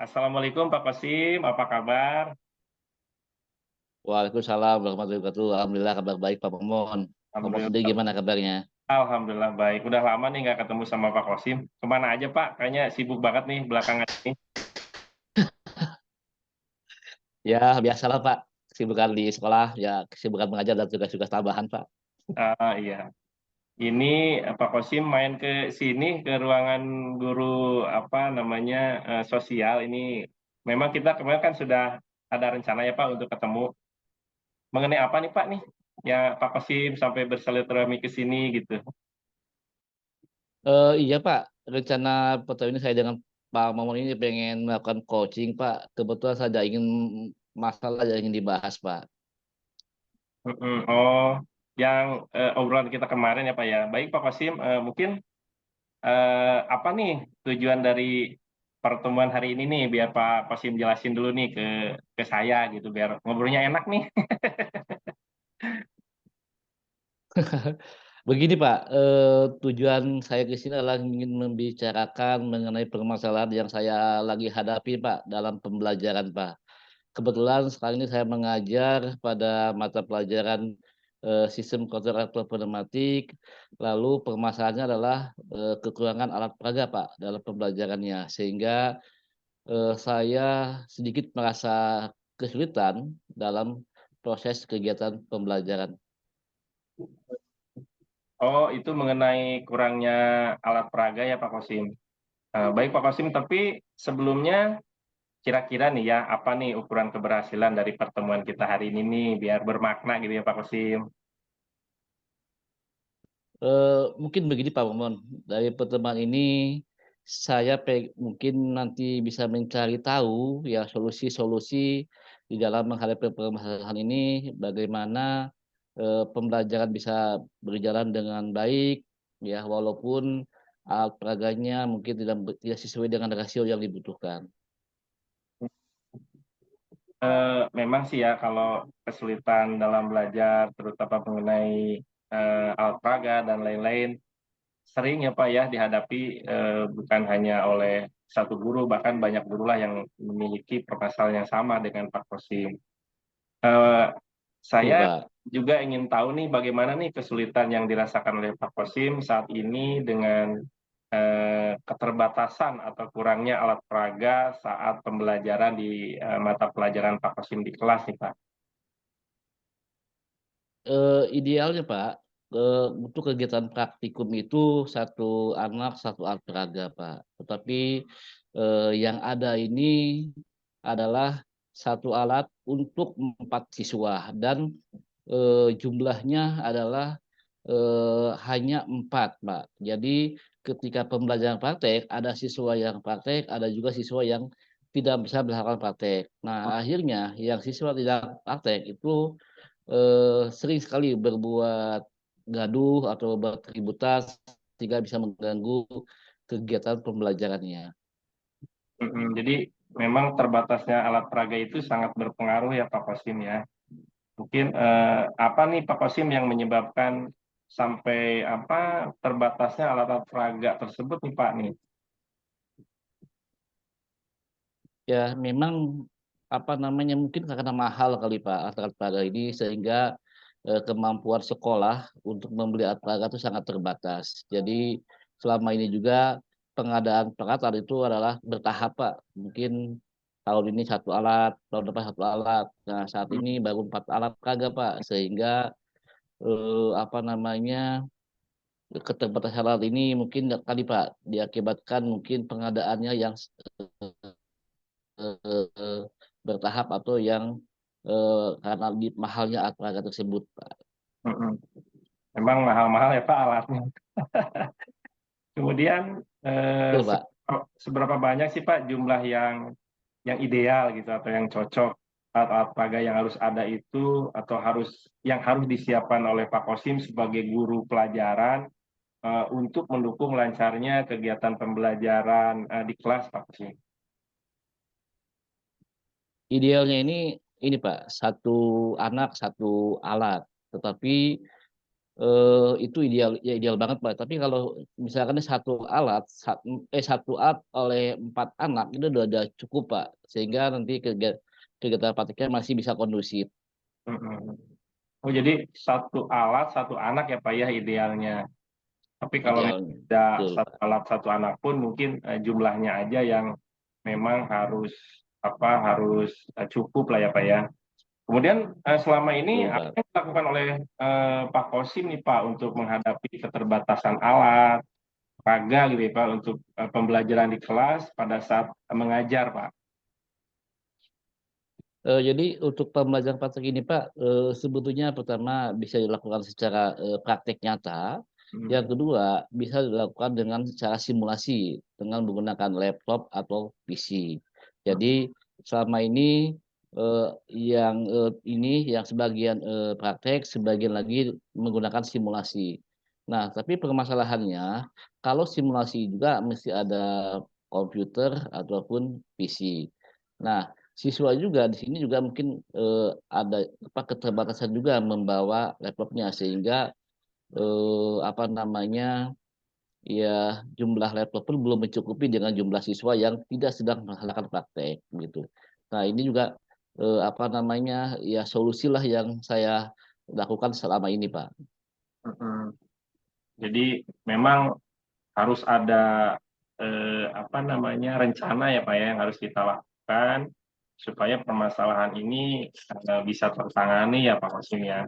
Assalamualaikum Pak Kosim, apa kabar? Waalaikumsalam warahmatullahi wabarakatuh. Alhamdulillah kabar baik Pak Momon. Momon sendiri Alhamdulillah, gimana kabarnya? alhamdulillah baik. Udah lama nih nggak ketemu sama Pak Kosim. Kemana aja Pak? Kayaknya sibuk banget nih belakangan ini. Ya biasalah Pak, kesibukan di sekolah, ya kesibukan mengajar dan tugas-tugas tambahan Pak. Iya, ini Pak Kosim main ke sini ke ruangan guru apa namanya sosial ini. Memang kita kemarin kan sudah ada rencana ya Pak untuk ketemu. Mengenai apa nih Pak nih? Ya Pak Kosim sampai bersilaturahmi ke sini gitu. Iya Pak, rencana pertemuan ini saya dengan Pak Momon ini pengen melakukan coaching Pak. Kebetulan saya ingin masalah yang ingin dibahas Pak. Oh, yang obrolan kita kemarin ya Pak ya. Baik Pak Kosim, mungkin apa nih tujuan dari pertemuan hari ini nih biar Pak Kosim jelasin dulu nih ke saya gitu biar ngobrolnya enak nih. Begini Pak, tujuan saya ke sini adalah ingin membicarakan mengenai permasalahan yang saya lagi hadapi Pak dalam pembelajaran Pak. Kebetulan sekarang ini saya mengajar pada mata pelajaran, sistem kontrol atau pneumatik, lalu permasalahannya adalah, kekurangan alat peraga, Pak, dalam pembelajarannya. Sehingga, saya sedikit merasa kesulitan dalam proses kegiatan pembelajaran. Oh, itu mengenai kurangnya alat peraga ya Pak Kosim. Baik Pak Kosim, tapi sebelumnya kira-kira nih ya apa nih ukuran keberhasilan dari pertemuan kita hari ini nih biar bermakna gitu ya Pak Kosim. Mungkin begini Pak Momon, dari pertemuan ini saya mungkin nanti bisa mencari tahu ya solusi-solusi di dalam menghadapi permasalahan ini, bagaimana, pembelajaran bisa berjalan dengan baik, ya walaupun alat peraganya mungkin tidak sesuai dengan rasio yang dibutuhkan. Memang sih ya kalau kesulitan dalam belajar terutama mengenai alat peraga dan lain-lain sering ya Pak ya dihadapi bukan hanya oleh satu guru bahkan banyak guru lah yang memiliki permasalahan yang sama dengan Pak Kosim. Eh, Betul, saya Pak. juga ingin tahu nih bagaimana nih kesulitan yang dirasakan oleh Pak Kosim saat ini dengan keterbatasan atau kurangnya alat peraga saat pembelajaran di mata pelajaran Pak Kosim di kelas nih Pak. Idealnya Pak, untuk kegiatan praktikum itu satu anak, satu alat peraga Pak. Tetapi, yang ada ini adalah satu alat untuk 4 siswa dan, jumlahnya adalah, hanya 4 Pak. Jadi ketika pembelajaran praktek, ada siswa yang praktek, ada juga siswa yang tidak bisa melakukan praktek. Nah akhirnya yang siswa tidak praktek itu sering sekali berbuat gaduh atau berkeributan sehingga bisa mengganggu kegiatan pembelajarannya. Jadi memang terbatasnya alat peraga itu sangat berpengaruh ya Pak Kosim ya. Mungkin apa nih Pak Kosim yang menyebabkan sampai apa terbatasnya alat-alat peraga tersebut nih Pak nih? Ya memang, apa namanya, mungkin karena mahal kali Pak alat peraga ini sehingga, kemampuan sekolah untuk membeli alat peraga itu sangat terbatas. Jadi selama ini juga pengadaan peralatan itu adalah bertahap Pak. Mungkin tahun ini satu alat, tahun depan satu alat. Nah saat ini baru 4 alat peraga Pak, sehingga, apa namanya, keterbatasan alat ini mungkin kali Pak, diakibatkan mungkin pengadaannya yang eee, bertahap atau yang, karena mahalnya alat peraga tersebut, Pak. Mm-mm. Memang mahal-mahal ya Pak alatnya. Kemudian Betul, Pak. seberapa banyak sih Pak jumlah yang ideal gitu atau yang cocok alat-alat peraga yang harus ada itu atau yang harus disiapkan oleh Pak Kosim sebagai guru pelajaran untuk mendukung lancarnya kegiatan pembelajaran di kelas Pak Kosim. Idealnya ini Pak, satu anak, satu alat. Tetapi itu ideal ya ideal banget, Pak. Tapi kalau misalkan satu alat oleh 4 anak itu udah cukup, Pak. Sehingga nanti kegiatan praktiknya masih bisa kondusif Mhm. Oh, jadi satu alat, satu anak ya, Pak, ya idealnya. Tapi kalau memang idealnya. tidak Betul, satu Pak. alat, satu anak pun mungkin, jumlahnya aja yang memang harus, harus, cukup lah ya, Pak, ya. Kemudian, selama ini Betul, apa Pak. yang dilakukan oleh, Pak Kosim nih, Pak, untuk menghadapi keterbatasan alat, raga gitu ya, Pak, untuk, pembelajaran di kelas pada saat, mengajar, Pak? Jadi untuk pembelajaran praktek ini, Pak, sebetulnya pertama bisa dilakukan secara, praktek nyata, yang Mhm, kedua bisa dilakukan dengan secara simulasi dengan menggunakan laptop atau PC. mhm, Jadi selama ini, yang sebagian, praktek, sebagian lagi menggunakan simulasi. Nah, tapi permasalahannya kalau simulasi juga mesti ada komputer ataupun PC. Nah, siswa juga di sini juga mungkin, ada keterbatasan juga membawa laptopnya sehingga, apa namanya, ya jumlah laptop pun belum mencukupi dengan jumlah siswa yang tidak sedang melaksanakan praktek gitu. Nah ini juga, apa namanya, ya solusilah yang saya lakukan selama ini, Pak. mhm. Jadi memang harus ada, rencana ya, Pak, ya, yang harus kita lakukan supaya permasalahan ini, bisa tertangani ya, Pak Kosim ya.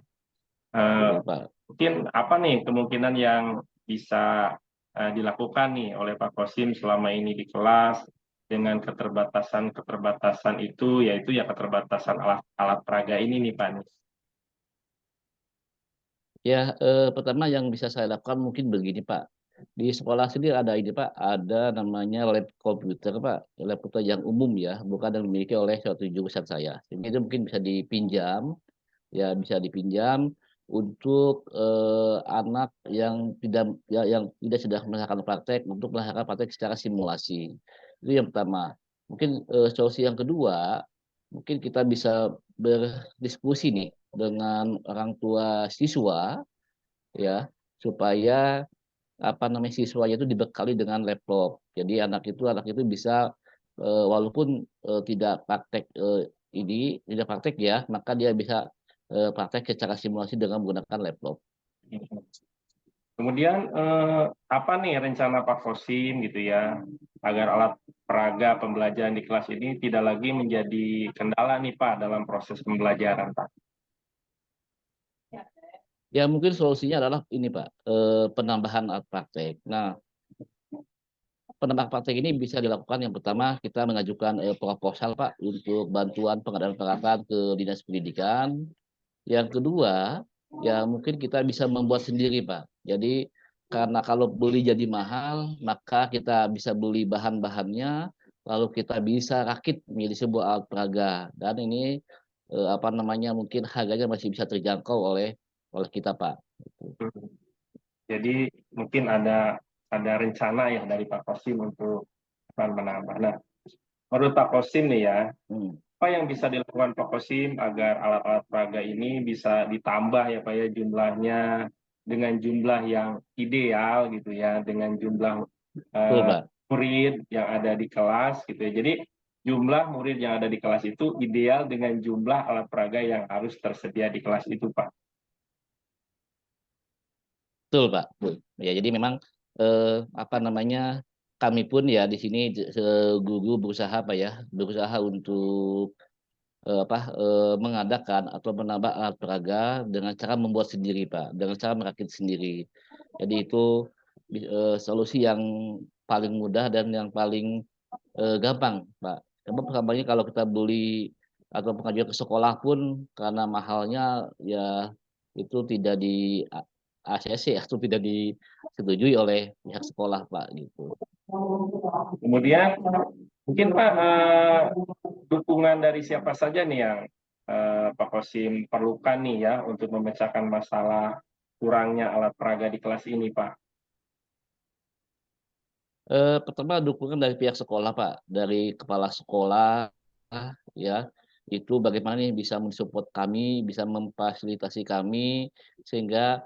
Betul, Pak. Mungkin apa nih kemungkinan yang bisa, dilakukan nih oleh Pak Kosim selama ini di kelas dengan keterbatasan-keterbatasan itu, yaitu ya keterbatasan alat alat peraga ini nih, Pak, nih? Ya, pertama yang bisa saya lakukan mungkin begini, Pak. Di sekolah sendiri ada ini, Pak, ada namanya lab komputer, Pak. Lab komputer yang umum ya, bukan yang dimiliki oleh suatu jurusan saya. Sehingga itu mungkin bisa dipinjam, ya bisa dipinjam untuk, anak yang tidak sedang melakukan praktek, untuk melakukan praktek secara simulasi. Itu yang pertama. Mungkin, solusi yang kedua, mungkin kita bisa berdiskusi nih dengan orang tua siswa ya, supaya apa namanya, siswanya itu dibekali dengan laptop. Jadi anak itu bisa, walaupun, tidak praktek, tidak praktek ya, maka dia bisa, praktek secara simulasi dengan menggunakan laptop. Mhm. Kemudian, apa nih rencana Pak Kosim gitu ya, agar alat peraga pembelajaran di kelas ini tidak lagi menjadi kendala nih, Pak, dalam proses pembelajaran, Pak? Ya mungkin solusinya adalah ini Pak, penambahan alat praktek. Nah, penambahan praktek ini bisa dilakukan yang pertama kita mengajukan, proposal Pak, untuk bantuan pengadaan peralatan ke Dinas Pendidikan. Yang kedua, ya mungkin kita bisa membuat sendiri, Pak. Jadi, karena kalau beli jadi mahal, maka kita bisa beli bahan-bahannya, lalu kita bisa rakit menjadi sebuah alat peraga. Dan ini, apa namanya, mungkin harganya masih bisa terjangkau oleh oleh kita, Pak. Gitu. Mhm. Jadi mungkin ada rencana ya dari Pak Kosim untuk menambah. Nah, menurut Pak Kosim nih ya, Hmm, apa yang bisa dilakukan Pak Kosim agar alat-alat peraga ini bisa ditambah ya Pak ya jumlahnya dengan jumlah yang ideal gitu ya, dengan jumlah, betul, eee, Pak. murid yang ada di kelas gitu ya. Jadi jumlah murid yang ada di kelas itu ideal dengan jumlah alat peraga yang harus tersedia di kelas itu, Pak. Betul, Pak, betul. Ya jadi memang, apa namanya, kami pun ya di sini guru berusaha apa ya, berusaha untuk mengadakan atau menambah alat peraga dengan cara membuat sendiri, Pak, dengan cara merakit sendiri. Jadi itu solusi yang paling mudah dan yang paling, gampang, Pak. Sebab selama kalau kita beli atau pengajuan ke sekolah pun karena mahalnya ya itu tidak di ACC atau tidak disetujui oleh pihak sekolah, Pak, gitu. Kemudian mungkin Pak, dukungan dari siapa saja nih yang, Pak Kosim perlukan nih ya untuk memecahkan masalah kurangnya alat peraga di kelas ini, Pak? Pertama dukungan dari pihak sekolah, Pak, dari kepala sekolah ya, itu bagaimana nih bisa mensupport kami, bisa memfasilitasi kami, sehingga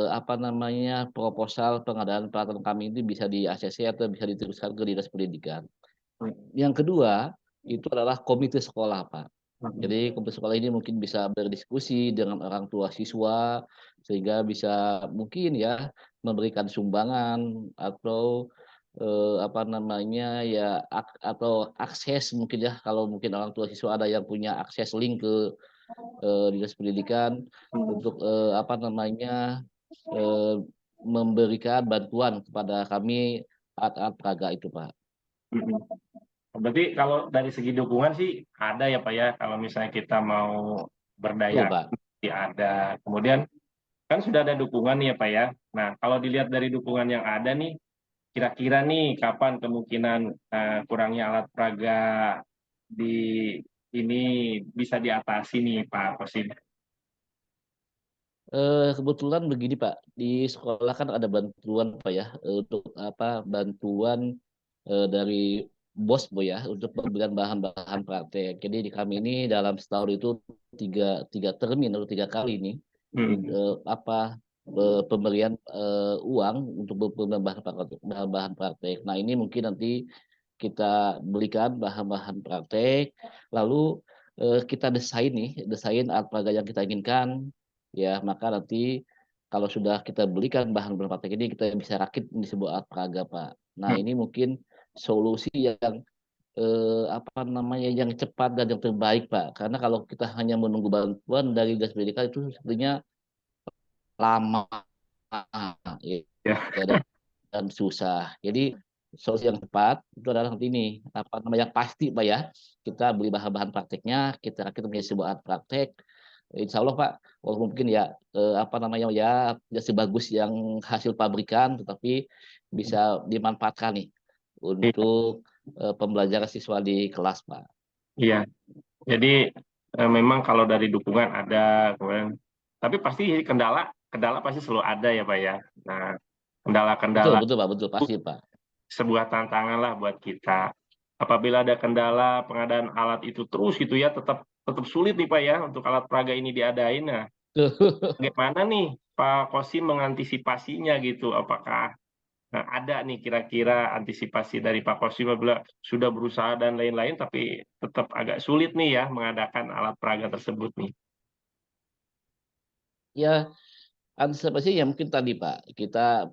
apa namanya, proposal pengadaan peralatan kami ini bisa di-ACC atau bisa diteruskan ke Dinas Pendidikan. Yang kedua, itu adalah komite sekolah, Pak. Jadi komite sekolah ini mungkin bisa berdiskusi dengan orang tua siswa, sehingga bisa mungkin ya memberikan sumbangan atau, apa namanya, ya atau akses mungkin ya, kalau mungkin orang tua siswa ada yang punya akses link ke, Dinas Pendidikan untuk, apa namanya, eee, memberikan bantuan kepada kami alat-alat peraga itu, Pak. Mhm. Berarti kalau dari segi dukungan sih ada ya Pak ya, kalau misalnya kita mau Betul, berdaya Pak. pasti ada. Kemudian kan sudah ada dukungan nih ya Pak ya. Nah, kalau dilihat dari dukungan yang ada nih, kira-kira nih kapan kemungkinan, kurangnya alat peraga di ini bisa diatasi nih Pak Kosim? Kebetulan begini, Pak, di sekolah kan ada bantuan, Pak, ya, untuk apa, bantuan, dari BOSPO ya, untuk pembelian bahan-bahan praktek. Jadi di kami ini dalam setahun itu tiga tiga termin atau 3 kali nih, Mhm, apa, pemberian, uang untuk pembelian bahan-bahan praktek. Nah, ini mungkin nanti kita belikan bahan-bahan praktek, lalu, kita desain alat peraga yang kita inginkan, ya, maka nanti kalau sudah kita belikan bahan-bahan praktek ini, kita bisa rakit di sebuah alat peraga, Pak. Nah, mhm, ini mungkin solusi yang, apa namanya, yang cepat dan yang terbaik, Pak. Karena kalau kita hanya menunggu bantuan dari Dinas Pendidikan itu sepertinya lama, ya, ya, dan susah. Jadi solusi yang tepat itu adalah nanti ini, apa namanya, yang pasti, Pak, ya, kita beli bahan-bahan prakteknya, kita rakit menjadi sebuah alat praktek, insya Allah, Pak, walaupun mungkin ya, apa namanya, ya tidak sebagus yang hasil pabrikan, tetapi bisa dimanfaatkan nih iya, untuk, pembelajaran siswa di kelas, Pak. iya. Jadi, memang kalau dari dukungan ada, kemudian tapi pasti kendala kendala pasti selalu ada ya Pak ya. Nah, Betul kendala-kendala betul, Pak, betul, pasti, Pak. sebuah tantangan lah buat kita. Apabila ada kendala pengadaan alat itu terus gitu ya, tetap tetap sulit nih Pak ya, untuk alat peraga ini diadain. Nah, bagaimana nih Pak Kosim mengantisipasinya gitu? Apakah, ada nih kira-kira antisipasi dari Pak Kosim apabila sudah berusaha dan lain-lain, tapi tetap agak sulit nih ya mengadakan alat peraga tersebut nih? Ya, antisipasi ya mungkin tadi, Pak, kita,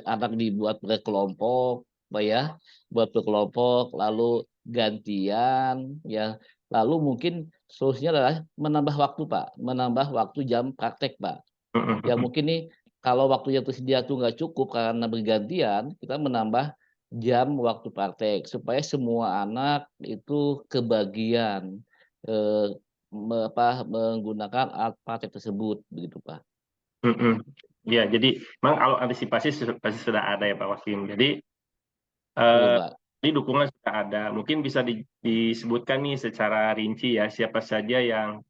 anak dibuat berkelompok, Pak, ya, buat berkelompok, lalu gantian, ya, lalu mungkin solusinya adalah menambah waktu, Pak, menambah waktu jam praktek, Pak. Mhm, Yang mhm. mungkin nih, kalau waktu yang tersedia tuh nggak cukup karena bergantian, kita menambah jam waktu praktek, supaya semua anak itu kebagian, eee, menggunakan alat praktek tersebut, begitu, Pak. Mhm. Iya, jadi memang kalau antisipasi pasti sudah ada ya Pak Wasim. Jadi, Betul, eee, Pak. ini dukungan sudah ada. Mungkin bisa disebutkan nih secara rinci ya, siapa saja yang,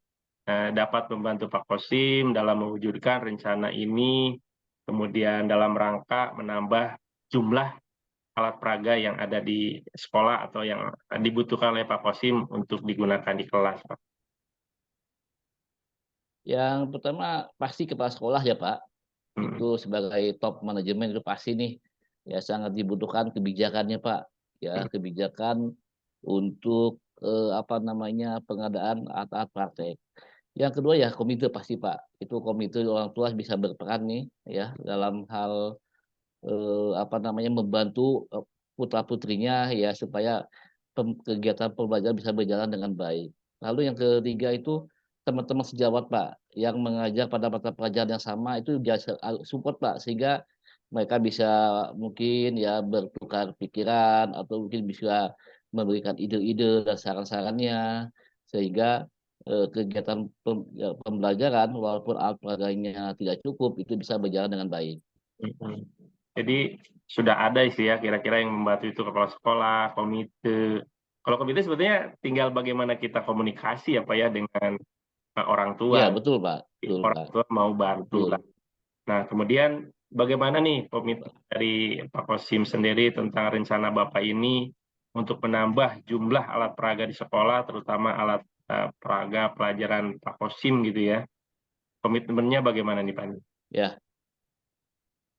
dapat membantu Pak Kosim dalam mewujudkan rencana ini, kemudian dalam rangka menambah jumlah alat peraga yang ada di sekolah atau yang dibutuhkan oleh Pak Kosim untuk digunakan di kelas, Pak. Yang pertama pasti kepala sekolah ya, Pak. Mhm, Itu sebagai top manajemen itu pasti nih, ya sangat dibutuhkan kebijakannya, Pak. Ya, mhm, kebijakan untuk, apa namanya, pengadaan alat-alat praktek. Yang kedua ya komite pasti, Pak. Itu komite orang tua bisa berperan nih ya dalam hal, apa namanya, membantu, putra-putrinya ya supaya kegiatan pembelajaran bisa berjalan dengan baik. Lalu yang ketiga itu teman-teman sejawat, Pak, yang mengajar pada mata pelajaran yang sama itu biasa support, Pak, sehingga mereka bisa mungkin ya bertukar pikiran atau mungkin bisa memberikan ide-ide dan saran-sarannya, sehingga, kegiatan pembelajaran walaupun alat peraganya tidak cukup itu bisa berjalan dengan baik. mhm. Jadi sudah ada sih ya kira-kira yang membantu itu kepala sekolah, komite. Kalau komite sebetulnya tinggal bagaimana kita komunikasi ya Pak ya dengan, orang Iya tua. betul, Pak, betul, Orang Pak, tua mau bantu betul. lah. Nah kemudian bagaimana nih komitmen dari Pak Kosim sendiri tentang rencana Bapak ini untuk menambah jumlah alat peraga di sekolah terutama alat, peraga pelajaran Pak Kosim gitu ya. Komitmennya bagaimana nih Pak? Ya,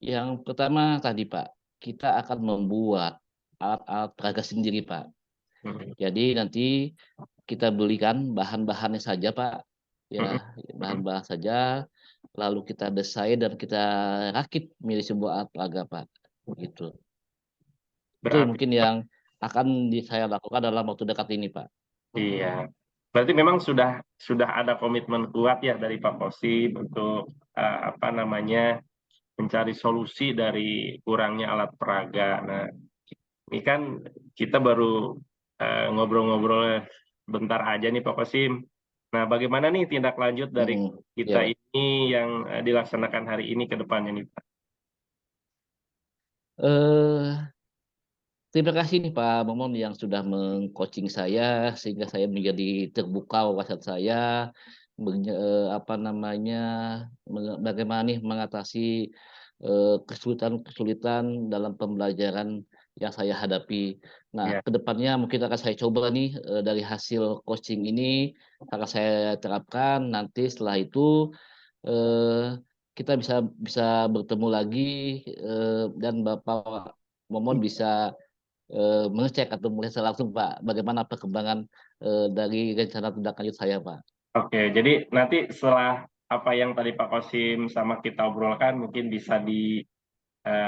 yang pertama tadi Pak, kita akan membuat alat-alat peraga sendiri Pak. Mhm, Jadi nanti kita belikan bahan-bahannya saja Pak, mhm, ya mhm. bahan-bahan saja, lalu kita desain dan kita rakit menjadi sebuah alat peraga Pak, gitu. Itu Berarti mungkin yang akan saya lakukan dalam waktu dekat ini Pak. iya. Berarti memang sudah ada komitmen kuat ya dari Pak Kosim untuk, apa namanya, mencari solusi dari kurangnya alat peraga. Nah, ini kan kita baru, ngobrol-ngobrol bentar aja nih Pak Kosim. Nah, bagaimana nih tindak lanjut dari Iya kita Pak. ini yang, dilaksanakan hari ini ke depannya nih, Pak? Eee Terima kasih nih Pak Momon yang sudah meng-coaching saya, sehingga saya menjadi terbuka wawasan saya, apa namanya, bagaimana nih mengatasi, kesulitan-kesulitan dalam pembelajaran yang saya hadapi. Nah, Iya. kedepannya mungkin akan saya coba nih, dari hasil coaching ini akan saya terapkan, nanti setelah itu, eee, kita bisa bisa bertemu lagi, dan Bapak Momon bisa mengecek atau melihat secara langsung Pak, bagaimana perkembangan, dari rencana tindak lanjut saya Pak. Oke, jadi nanti setelah apa yang tadi Pak Kosim sama kita obrolkan mungkin bisa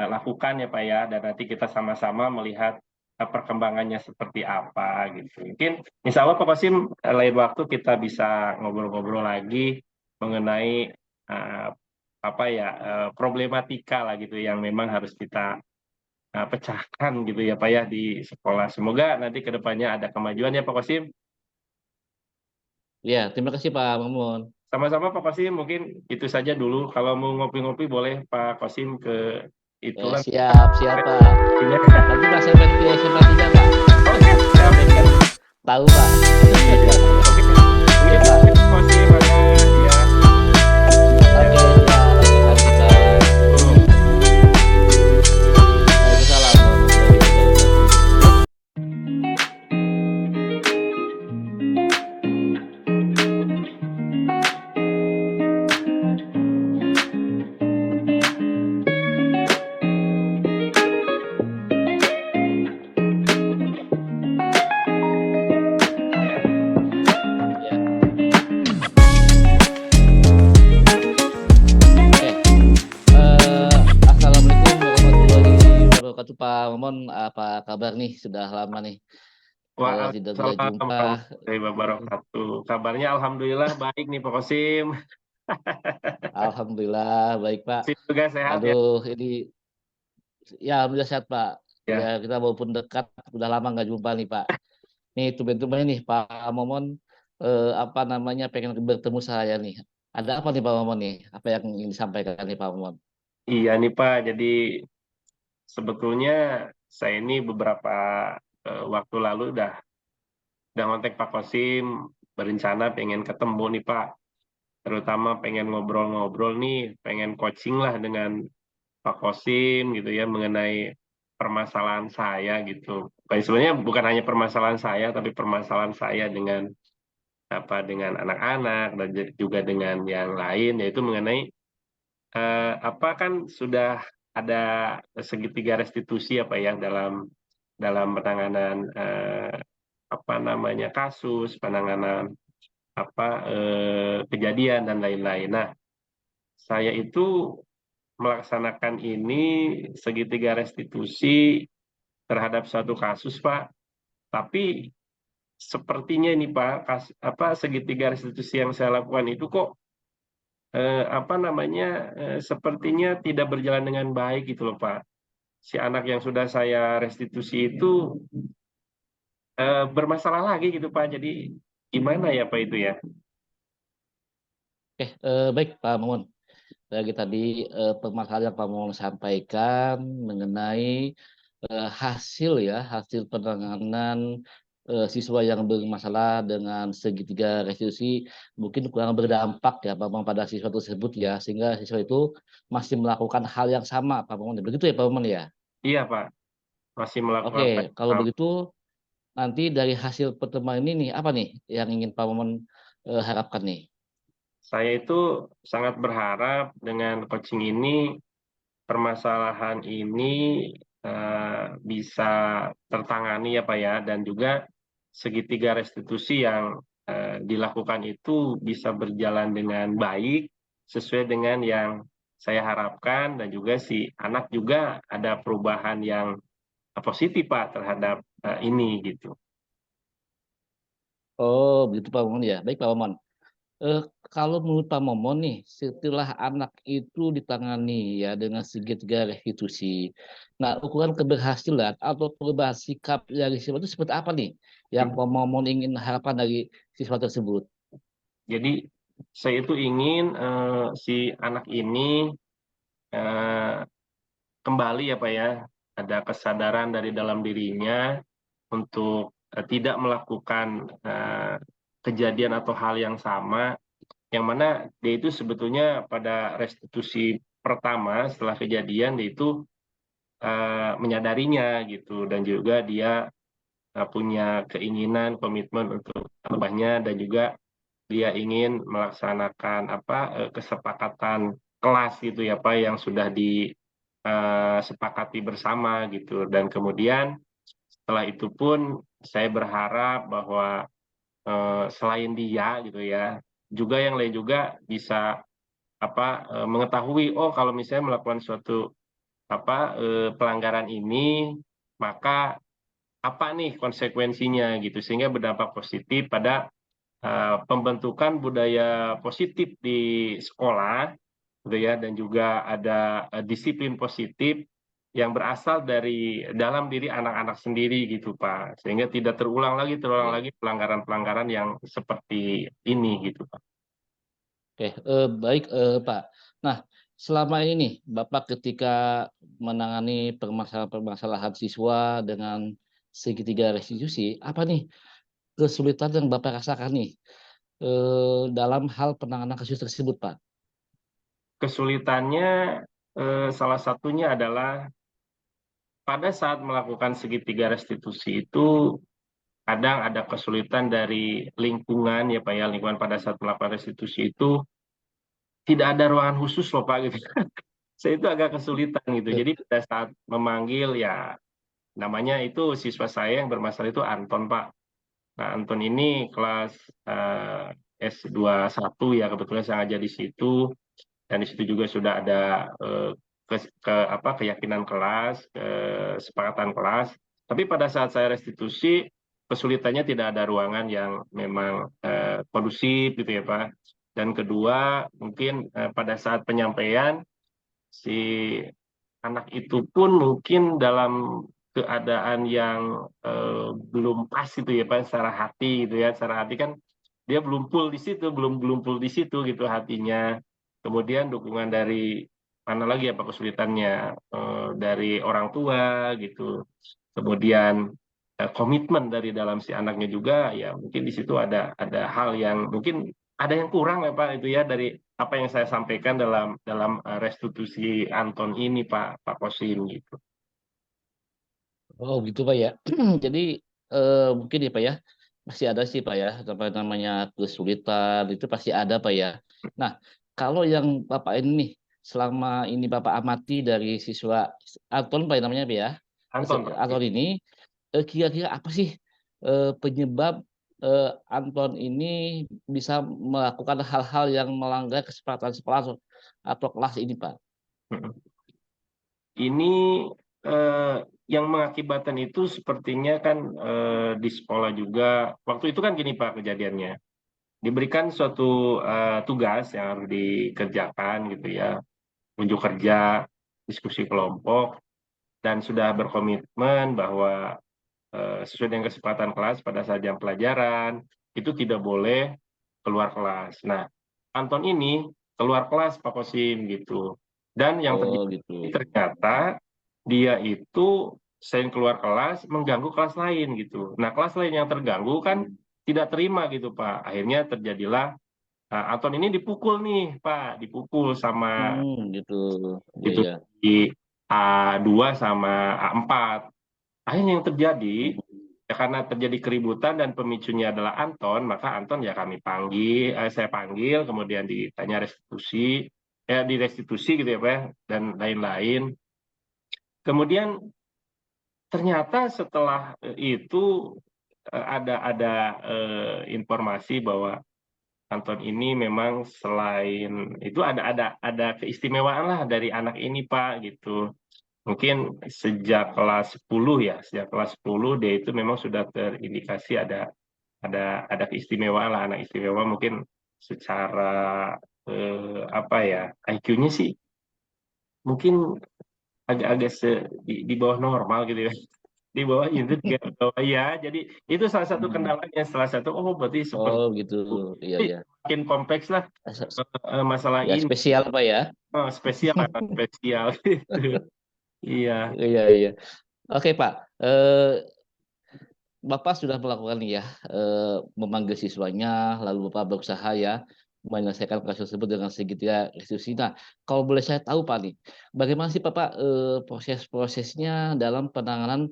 lakukan ya Pak ya, dan nanti kita sama-sama melihat, perkembangannya seperti apa gitu. Mungkin insya Allah Pak Kosim, lain waktu kita bisa ngobrol-ngobrol lagi mengenai, apa ya, problematika lah gitu yang memang harus kita, pecahkan gitu ya Pak ya di sekolah. Semoga nanti ke depannya ada kemajuan ya Pak Kosim. Iya, terima kasih Pak Mumun. Sama-sama Pak Kosim, mungkin itu saja dulu. Kalau mau ngopi-ngopi boleh Pak Kosim ke itu kan. Siap siap Pak. Nanti Pak saya main ke SMA 3 Pak. Oke, siap. Tahu Pak. Iya, oke. Oke Mungkin Pak. Pak Kosim ada ya. Oke Ya, siap, makasih Pak. oh. Waalaikumsalam warahmatullahi wabarakatuh. Iya. Oke. Assalamualaikum warahmatullahi wabarakatuh Pak Momon, apa kabar nih? Sudah lama nih, tidak Waalaikumsalam berjumpa. warahmatullahi wabarakatuh. Kabarnya alhamdulillah baik nih Pak Kosim. Alhamdulillah baik Pak. Sip juga sehat ya. Aduh ini ya alhamdulillah sehat Pak. Ya, Ya kita walaupun dekat, udah lama nggak jumpa nih Pak. Nih tumben-tumben nih Pak Momon, apa namanya, pengen bertemu saya nih. Ada apa nih Pak Momon nih? Apa yang ingin disampaikan nih Pak Momon? iya nih Pak. Jadi sebetulnya saya ini beberapa, waktu lalu udah ngontak Pak Kosim, berencana pengen ketemu nih Pak. Terutama pengen ngobrol-ngobrol nih, pengen coaching lah dengan Pak Kosim gitu ya mengenai permasalahan saya gitu. Baik, sebenarnya bukan hanya permasalahan saya, tapi permasalahan saya dengan anak-anak dan juga dengan yang lain, yaitu mengenai apa kan sudah ada segitiga restitusi apa ya dalam dalam penanganan apa namanya kasus, penanganan apa kejadian dan lain-lain. Nah, saya itu melaksanakan ini segitiga restitusi terhadap suatu kasus, Pak. Tapi sepertinya ini Pak, apa segitiga restitusi yang saya lakukan itu kok apa namanya sepertinya tidak berjalan dengan baik gitu loh, Pak. Si anak yang sudah saya restitusi itu bermasalah lagi gitu, Pak. Jadi gimana ya, Pak, itu ya? Oke, baik Pak Momon. Lagi tadi, permasalahan yang Pak Momon sampaikan mengenai, hasil ya, hasil penanganan, siswa yang bermasalah dengan segitiga restitusi mungkin kurang berdampak ya Pak Momon pada siswa tersebut ya, sehingga siswa itu masih melakukan hal yang sama Pak Momon, begitu ya Pak Momon ya? Iya, Pak, masih melakukan Oke, kalau begitu nanti dari hasil pertemuan ini nih, apa nih yang ingin Pak Momon, harapkan nih? Saya itu sangat berharap dengan coaching ini, permasalahan ini bisa tertangani ya Pak ya, dan juga segitiga restitusi yang dilakukan itu bisa berjalan dengan baik sesuai dengan yang saya harapkan, dan juga si anak juga ada perubahan yang positif Pak terhadap ini gitu. Oh, begitu Pak Momon ya. Baik Pak Momon. Eh, Kalau menurut Pak Momon nih, setelah anak itu ditangani ya dengan segitiga restitusi. Nah, ukuran keberhasilan atau perubahan sikap dari siswa itu seperti apa nih yang Pak Momon ingin harapkan dari siswa tersebut? Jadi saya itu ingin si anak ini eh, kembali ya Pak ya, ada kesadaran dari dalam dirinya untuk tidak melakukan kejadian atau hal yang sama, yang mana dia itu sebetulnya pada restitusi pertama setelah kejadian dia itu menyadarinya gitu, dan juga dia punya keinginan komitmen untuk tambahnya, dan juga dia ingin melaksanakan kesepakatan kelas gitu ya Pak yang sudah disepakati bersama gitu. Dan kemudian setelah itu pun saya berharap bahwa selain dia gitu ya, juga yang lain juga bisa mengetahui, oh kalau misalnya melakukan suatu pelanggaran ini, maka apa nih konsekuensinya gitu, sehingga berdampak positif pada pembentukan budaya positif di sekolah gitu ya, dan juga ada disiplin positif yang berasal dari dalam diri anak-anak sendiri gitu Pak, sehingga tidak terulang Oke, lagi pelanggaran-pelanggaran yang seperti ini gitu Pak. oke, baik Pak. Nah, selama ini nih Bapak ketika menangani permasalahan-permasalahan siswa dengan segitiga restitusi, apa nih kesulitan yang Bapak rasakan nih dalam hal penanganan kasus tersebut, Pak? Kesulitannya salah satunya adalah pada saat melakukan segitiga restitusi itu kadang ada kesulitan dari lingkungan ya Pak ya, lingkungan pada saat melakukan restitusi itu tidak ada ruangan khusus loh Pak gitu. Saya itu agak kesulitan gitu. Oke. Jadi pada saat memanggil ya, namanya itu siswa saya yang bermasalah itu Anton Pak. Nah Anton ini kelas S21 ya, kebetulan saya ngajar di situ, dan di situ juga sudah ada keyakinan kelas, kesepakatan kelas. Tapi pada saat saya restitusi, kesulitannya tidak ada ruangan yang memang kondusif gitu ya Pak. Dan kedua, mungkin pada saat penyampaian si anak itu pun mungkin dalam keadaan yang belum pas itu ya Pak, secara hati gitu ya, secara hati kan dia belum full di situ, belum full di situ gitu hatinya. Kemudian dukungan dari mana lagi apa kesulitannya, dari orang tua gitu. Kemudian komitmen dari dalam si anaknya juga, ya mungkin di situ ada hal yang mungkin ada yang kurang ya Pak itu ya, dari apa yang saya sampaikan dalam dalam restitusi Anton ini Pak Kosim gitu. Oh gitu Pak ya. Jadi mungkin ya Pak ya, masih ada sih Pak ya, apa namanya kesulitan itu pasti ada Pak ya. Nah, kalau yang Bapak ini nih, selama ini Bapak amati dari siswa Anton Pak ya namanya Pak ya, Anton Pak. Anton ini kira-kira apa sih penyebab Anton ini bisa melakukan hal-hal yang melanggar kesepakatan sekolah atau kelas ini Pak? Ini yang mengakibatkan itu sepertinya kan di sekolah juga. Waktu itu kan gini Pak kejadiannya. Diberikan suatu tugas yang harus dikerjakan gitu ya. Unjuk kerja, diskusi kelompok, dan sudah berkomitmen bahwa sesuai dengan kesepakatan kelas pada saat jam pelajaran itu tidak boleh keluar kelas. Nah, Anton ini keluar kelas Pak Kosim gitu. Dan yang Oh terjadi gitu. ternyata dia itu selain keluar kelas mengganggu kelas lain gitu. Nah, kelas lain yang terganggu kan tidak terima gitu Pak. Akhirnya terjadilah Anton ini dipukul nih Pak, dipukul sama Gitu. Iya itu ya. di A2 sama A4. Akhirnya yang terjadi, ya karena terjadi keributan dan pemicunya adalah Anton, maka Anton ya saya panggil, kemudian ditanya restitusi, direstitusi gitu ya Pak, dan lain-lain. Kemudian ternyata setelah itu ada informasi bahwa Anton ini memang selain itu ada keistimewaan lah dari anak ini Pak gitu. Mungkin sejak kelas 10 ya, sejak kelas 10 dia itu memang sudah terindikasi ada keistimewaan lah, anak istimewa mungkin secara apa ya, IQ-nya sih mungkin agak-agak di bawah normal gitu ya. Di bawah itu juga di bawah ya. Jadi itu salah satu Hmm. kendalanya, salah satu oh berarti seperti Oh gitu, itu. iya Jadi ya. makin kompleks lah masalah Ya ini. spesial Pak ya. Oh, spesial anak spesial gitu. Iya. Iya iya. Oke Pak, Bapak sudah melakukan nih ya, memanggil siswanya, lalu Bapak berusaha ya, menyelesaikan kasus tersebut dengan segitiga restitusi. Nah, kalau boleh saya tahu Pak nih, bagaimana sih Bapak, proses-prosesnya dalam penanganan,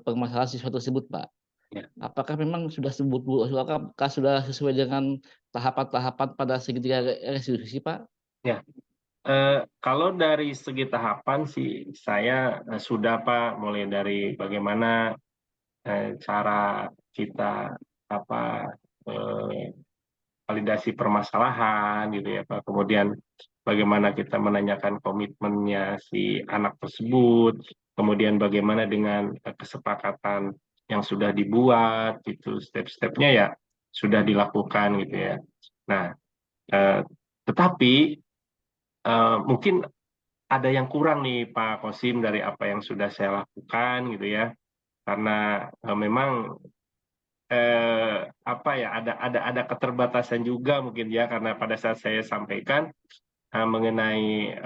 permasalahan siswa tersebut Pak? Ya. Apakah memang sudah apakah sudah sesuai dengan tahapan-tahapan pada segitiga restitusi Pak? Ya. Kalau dari segi tahapan sih saya sudah Pak, mulai dari bagaimana cara kita apa eh, validasi permasalahan gitu ya Pak. Kemudian bagaimana kita menanyakan komitmennya si anak tersebut, kemudian bagaimana dengan kesepakatan yang sudah dibuat, itu step-stepnya ya sudah dilakukan gitu ya. Nah, eh, tetapi mungkin ada yang kurang nih Pak Kosim dari apa yang sudah saya lakukan gitu ya, karena memang apa ya ada keterbatasan juga mungkin ya karena pada saat saya sampaikan mengenai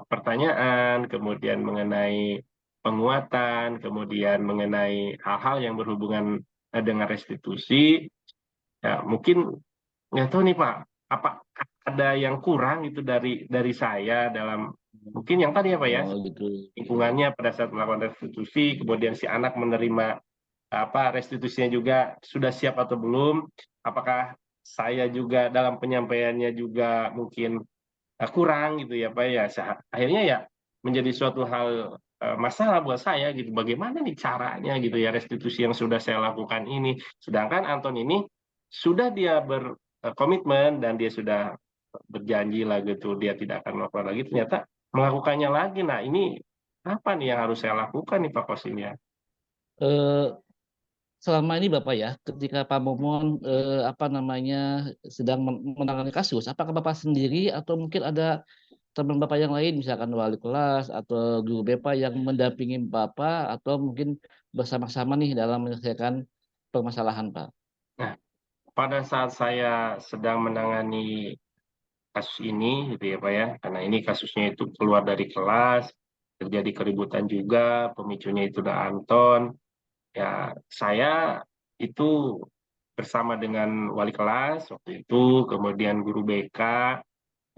pertanyaan, kemudian mengenai penguatan, kemudian mengenai hal-hal yang berhubungan dengan restitusi, ya mungkin nggak tahu nih Pak, apa ada yang kurang itu dari saya dalam mungkin yang tadi apa ya Oh gitu, iya. lingkungannya pada saat melakukan restitusi, kemudian si anak menerima apa restitusinya juga sudah siap atau belum, apakah saya juga dalam penyampaiannya juga mungkin kurang gitu ya Pak ya. Akhirnya ya menjadi suatu hal masalah buat saya gitu. Bagaimana nih caranya gitu ya restitusi yang sudah saya lakukan ini. Sedangkan Anton ini sudah dia berkomitmen dan dia sudah berjanji lah gitu dia tidak akan melakukan lagi. Ternyata melakukannya lagi. Nah ini apa nih yang harus saya lakukan nih Pak Kosim ya? Eee Selama ini Bapak ya, ketika Pak Momon, apa namanya, sedang menangani kasus, apakah Bapak sendiri atau mungkin ada teman Bapak yang lain, misalkan wali kelas atau guru BEPA yang mendampingi Bapak atau mungkin bersama-sama nih dalam menyelesaikan permasalahan, Pak? Nah, pada saat saya sedang menangani kasus ini gitu ya Pak ya, karena ini kasusnya itu keluar dari kelas, terjadi keributan juga, pemicunya itu udah Anton, ya saya itu bersama dengan wali kelas waktu itu, kemudian guru BK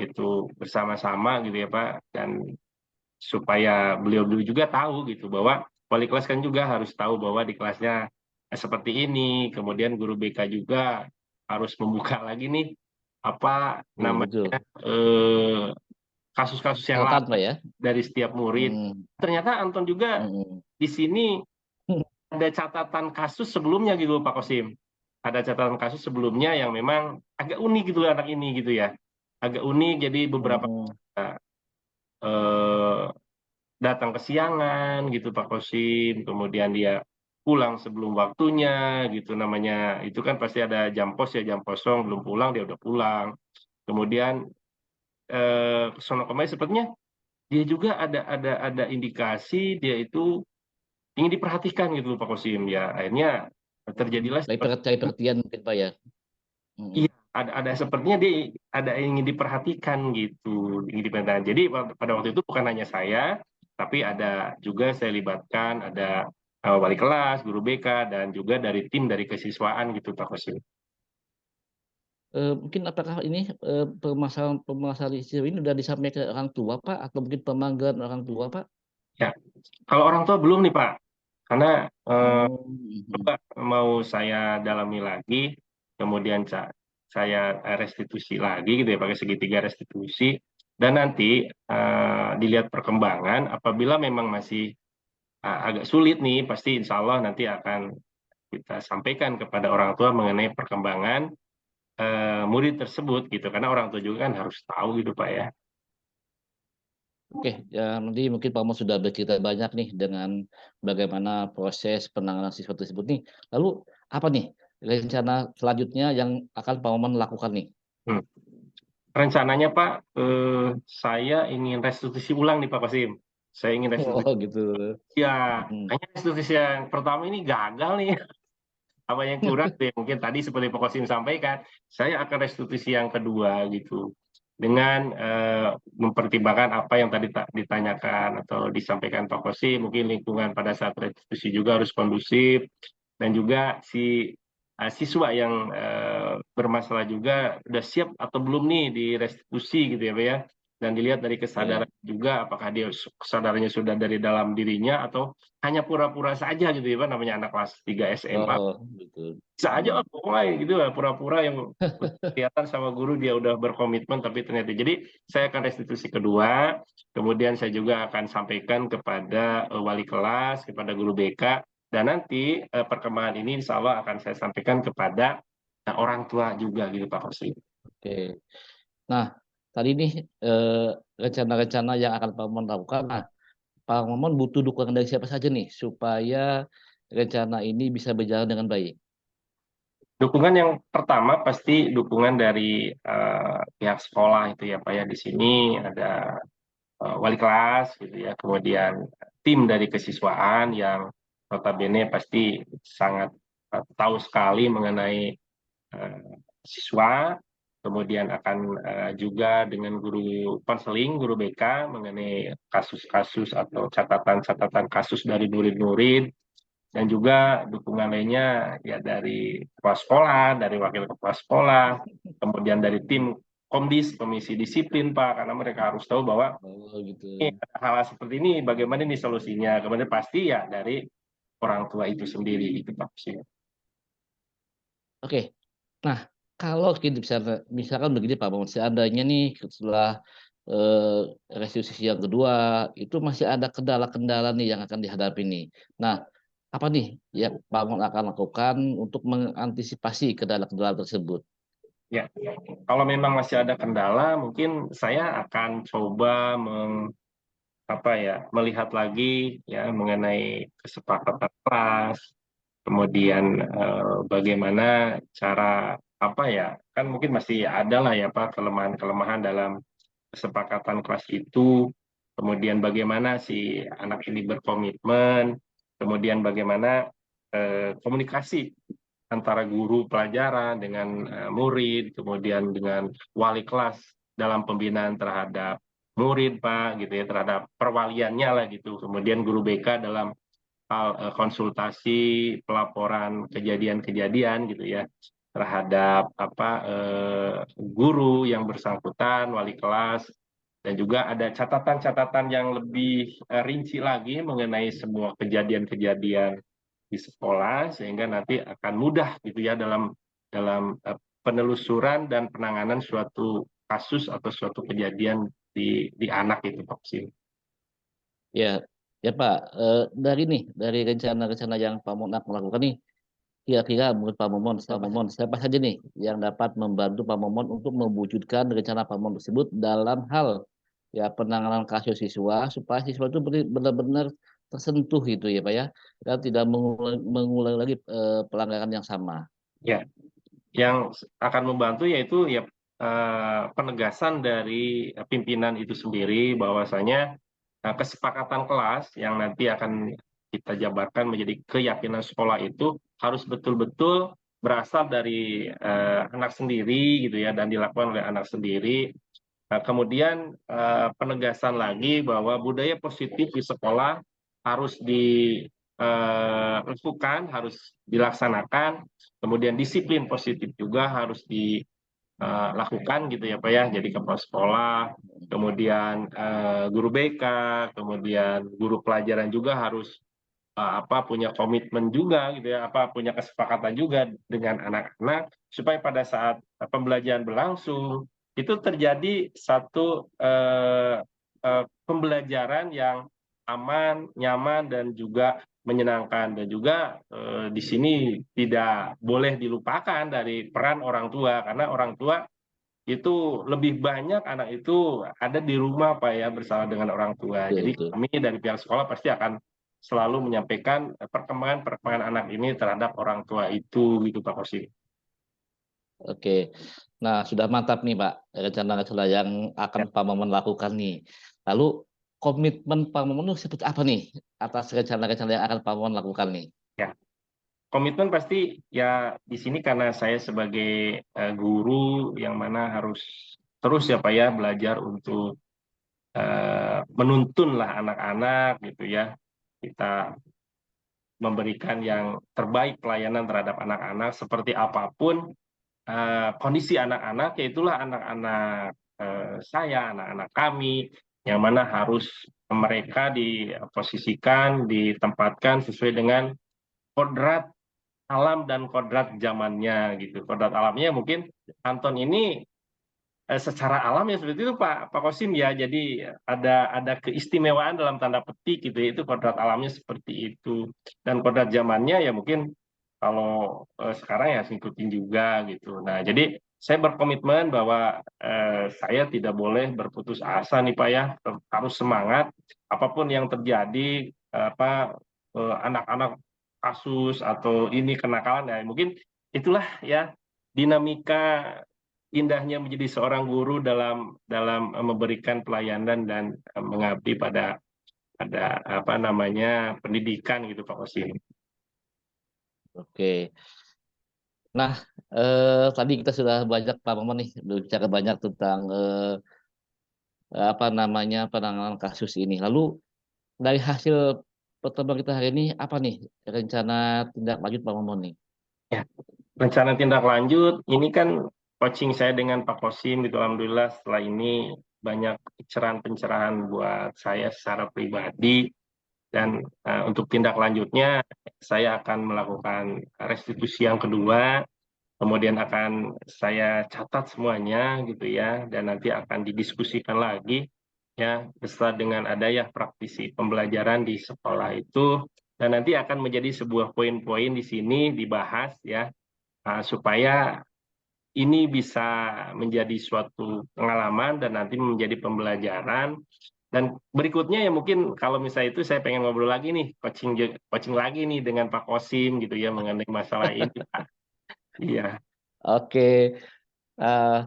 itu bersama-sama gitu ya Pak, dan supaya beliau-beliau juga tahu gitu bahwa wali kelas kan juga harus tahu bahwa di kelasnya seperti ini, kemudian guru BK juga harus membuka lagi nih apa Betul namanya betul. eh, kasus-kasus yang Catatan, lalu Pak, ya? dari setiap murid. Mmm, Ternyata Anton juga mhm. di sini ada catatan kasus sebelumnya gitu Pak Kosim. Ada catatan kasus sebelumnya yang memang agak unik gitu anak ini gitu ya. Agak unik jadi beberapa Mhm. eh, datang kesiangan gitu Pak Kosim, kemudian dia pulang sebelum waktunya gitu namanya. Itu kan pasti ada jam pos ya, jam kosong belum pulang dia udah pulang. Kemudian sono kemarin sepertinya dia juga ada indikasi dia itu ingin diperhatikan gitu Pak Kosim ya. Akhirnya terjadilah seperti Cari itu. perhatian mungkin, Pak, ya? Mhm. Iya, ada sepertinya dia ada yang ingin diperhatikan gitu, ingin diperhatikan. Jadi pada waktu itu bukan hanya saya, tapi ada juga saya libatkan, ada wali kelas, guru BK, dan juga dari tim dari kesiswaan gitu Pak Kosim. Mungkin apakah ini, permasalahan isu ini sudah disampaikan ke orang tua, Pak, atau mungkin pemanggilan orang tua, Pak? Ya, kalau orang tua belum nih Pak, Karena Oh, mhm. coba mau saya dalami lagi, kemudian saya restitusi lagi gitu ya, pakai segitiga restitusi, dan nanti dilihat perkembangan. Apabila memang masih agak sulit nih, pasti insya Allah nanti akan kita sampaikan kepada orang tua mengenai perkembangan murid tersebut gitu, karena orang tua juga kan harus tahu gitu Pak ya. Oke, ya nanti mungkin Pak Mo sudah bercerita banyak nih dengan bagaimana proses penanganan siswa tersebut nih. Lalu apa nih rencana selanjutnya yang akan Pak Maman lakukan nih? Hmm. Rencananya Pak, saya ingin restitusi ulang nih Pak Kasim. Saya ingin restitusi. Oh gitu. Ya, Mhm. hanya restitusi yang pertama ini gagal nih. Apa yang kurang deh, mungkin tadi seperti Pak Kosim sampaikan, saya akan restitusi yang kedua gitu. Dengan mempertimbangkan apa yang tadi ditanyakan atau disampaikan Pak Kosim, mungkin lingkungan pada saat restitusi juga harus kondusif, dan juga si siswa yang bermasalah juga udah siap atau belum nih direstitusi gitu ya Pak ya. Dan dilihat dari kesadaran Ya. juga, apakah dia kesadarannya sudah dari dalam dirinya atau hanya pura-pura saja gitu ya Pak, namanya anak kelas 3 SMA. Oh gitu. Bisa aja Mhm. lah pokoknya gitu lah, pura-pura yang kelihatan sama guru dia udah berkomitmen, tapi ternyata. Jadi saya akan restitusi kedua, kemudian saya juga akan sampaikan kepada wali kelas, kepada guru BK, dan nanti perkembangan ini insya Allah akan saya sampaikan kepada orang tua juga gitu Pak Kosli. Oke. Nah, tadi nih, rencana-rencana yang akan Pak Maman lakukan. Nah, Pak Maman butuh dukungan dari siapa saja nih supaya rencana ini bisa berjalan dengan baik? Dukungan yang pertama pasti dukungan dari pihak sekolah itu ya Pak ya. Di sini ada wali kelas gitu ya, kemudian tim dari kesiswaan yang notabene pasti sangat tahu sekali mengenai eh, siswa, kemudian akan juga dengan guru konseling, guru BK mengenai kasus-kasus atau catatan-catatan kasus dari murid-murid, dan juga dukungan lainnya ya dari kepala sekolah, dari wakil kepala sekolah, kemudian dari tim komisi disiplin Pak, karena mereka harus tahu bahwa Oh gitu. hal-hal seperti ini bagaimana nih solusinya. Kemudian pasti ya dari orang tua itu sendiri itu Pak. Oke. Nah, kalau kita misalkan begini Pak Maman, seandainya nih setelah, restitusi yang kedua, itu masih ada kendala-kendala nih yang akan dihadapi nih. Nah, apa nih yang Pak Maman akan lakukan untuk mengantisipasi kendala-kendala tersebut? Ya, kalau memang masih ada kendala, mungkin saya akan coba apa ya, melihat lagi ya mengenai kesepakatan kelas, kemudian bagaimana cara apa ya, kan mungkin masih ada lah ya Pak kelemahan-kelemahan dalam kesepakatan kelas itu, kemudian bagaimana si anak ini berkomitmen, kemudian bagaimana komunikasi antara guru pelajaran dengan murid, kemudian dengan wali kelas dalam pembinaan terhadap murid, Pak, gitu ya, terhadap perwaliannya lah gitu. Kemudian guru BK dalam hal konsultasi, pelaporan kejadian-kejadian gitu ya terhadap apa guru yang bersangkutan, wali kelas, dan juga ada catatan-catatan yang lebih rinci lagi mengenai semua kejadian-kejadian di sekolah, sehingga nanti akan mudah gitu ya dalam dalam penelusuran dan penanganan suatu kasus atau suatu kejadian di anak itu Pak Sim. Ya, ya Pak, dari rencana-rencana yang Pak Maman akan lakukan nih, kira-kira menurut Pak Momon, siapa saja nih yang dapat membantu Pak Momon untuk mewujudkan rencana Pak Momon tersebut dalam hal ya penanganan kasus siswa supaya siswa itu benar-benar tersentuh gitu ya Pak ya, dan tidak mengulangi lagi pelanggaran yang sama. Ya, yang akan membantu yaitu ya penegasan dari pimpinan itu sendiri bahwasanya kesepakatan kelas yang nanti akan kita jabarkan menjadi keyakinan sekolah itu harus betul-betul berasal dari anak sendiri gitu ya, dan dilakukan oleh anak sendiri. Kemudian penegasan lagi bahwa budaya positif di sekolah harus dilakukan, harus dilaksanakan. Kemudian disiplin positif juga harus dilakukan gitu ya Pak ya. Jadi kepala sekolah, kemudian guru BK, kemudian guru pelajaran juga harus punya komitmen juga gitu ya, punya kesepakatan juga dengan anak-anak supaya pada saat pembelajaran berlangsung itu terjadi satu pembelajaran yang aman, nyaman dan juga menyenangkan, dan juga di sini tidak boleh dilupakan dari peran orang tua, karena orang tua itu lebih banyak anak itu ada di rumah Pak ya, bersama dengan orang tua. Betul, Jadi betul. kami dari pihak sekolah pasti akan selalu menyampaikan perkembangan-perkembangan anak ini terhadap orang tua itu gitu Pak Kosim. Oke. Nah, sudah mantap nih Pak, rencana-rencana yang akan Ya, Pak Maman lakukan nih. Lalu komitmen Pak Maman itu seperti apa nih atas rencana-rencana yang akan Pak Maman lakukan nih? ya. Komitmen pasti ya di sini karena saya sebagai guru yang mana harus terus ya Pak ya belajar untuk menuntun lah anak-anak gitu ya. Kita memberikan yang terbaik pelayanan terhadap anak-anak seperti apapun kondisi anak-anak, yaitulah anak-anak saya, anak-anak kami, yang mana harus mereka diposisikan, ditempatkan sesuai dengan kodrat alam dan kodrat zamannya gitu. Kodrat alamnya mungkin Anton ini secara alam ya seperti itu Pak Kosim ya. Jadi ada keistimewaan dalam tanda petik gitu ya. Itu kodrat alamnya seperti itu. Dan kodrat zamannya ya mungkin kalau sekarang ya ngikutin juga gitu. Nah, jadi saya berkomitmen bahwa saya tidak boleh berputus asa nih Pak ya. Harus semangat apapun yang terjadi, anak-anak kasus atau ini kenakalan ya mungkin itulah ya dinamika indahnya menjadi seorang guru dalam dalam memberikan pelayanan dan mengabdi pada pendidikan gitu Pak Kosim. Oke. Nah, tadi kita sudah banyak Pak Maman nih berbicara banyak tentang apa namanya penanganan kasus ini. Lalu dari hasil pertemuan kita hari ini apa nih rencana tindak lanjut Pak Maman nih? Ya, rencana tindak lanjut ini kan coaching saya dengan Pak Kosim gitu, alhamdulillah setelah ini banyak pencerahan-pencerahan buat saya secara pribadi, dan untuk tindak lanjutnya saya akan melakukan restitusi yang kedua. Kemudian akan saya catat semuanya gitu ya, dan nanti akan didiskusikan lagi ya beserta dengan ada ya praktisi pembelajaran di sekolah itu, dan nanti akan menjadi sebuah poin-poin di sini dibahas ya, supaya ini bisa menjadi suatu pengalaman dan nanti menjadi pembelajaran. Dan berikutnya ya mungkin kalau misalnya itu saya pengen ngobrol lagi nih, coaching lagi nih dengan Pak Kosim gitu ya mengenai masalah ini Pak. Iya. Oke, eh,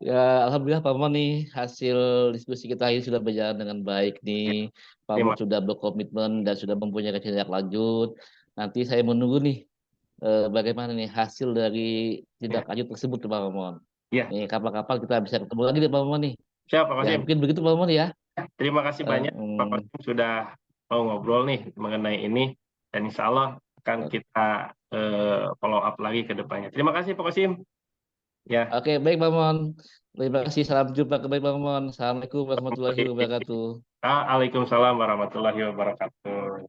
ya alhamdulillah Pak Maman nih hasil diskusi kita ini sudah berjalan dengan baik nih. Pak Maman Terima sudah berkomitmen dan sudah mempunyai rencana tindak lanjut. Nanti saya menunggu nih bagaimana nih hasil dari tindak ya. lanjut tersebut Pak Maman. Ya, Nih kapan-kapan kita bisa ketemu lagi nih Pak Maman nih. siap Pak Ya Kosim. mungkin begitu Pak Maman ya. Terima kasih banyak Pak Hmm, Kosim sudah mau ngobrol nih mengenai ini, dan insya Allah akan kita follow up lagi ke depannya. Terima kasih Pak Kosim. Ya, Oke, baik Pak Maman. Terima kasih. Salam jumpa kembali Pak Maman. Assalamualaikum warahmatullahi wabarakatuh. Waalaikumsalam warahmatullahi wabarakatuh.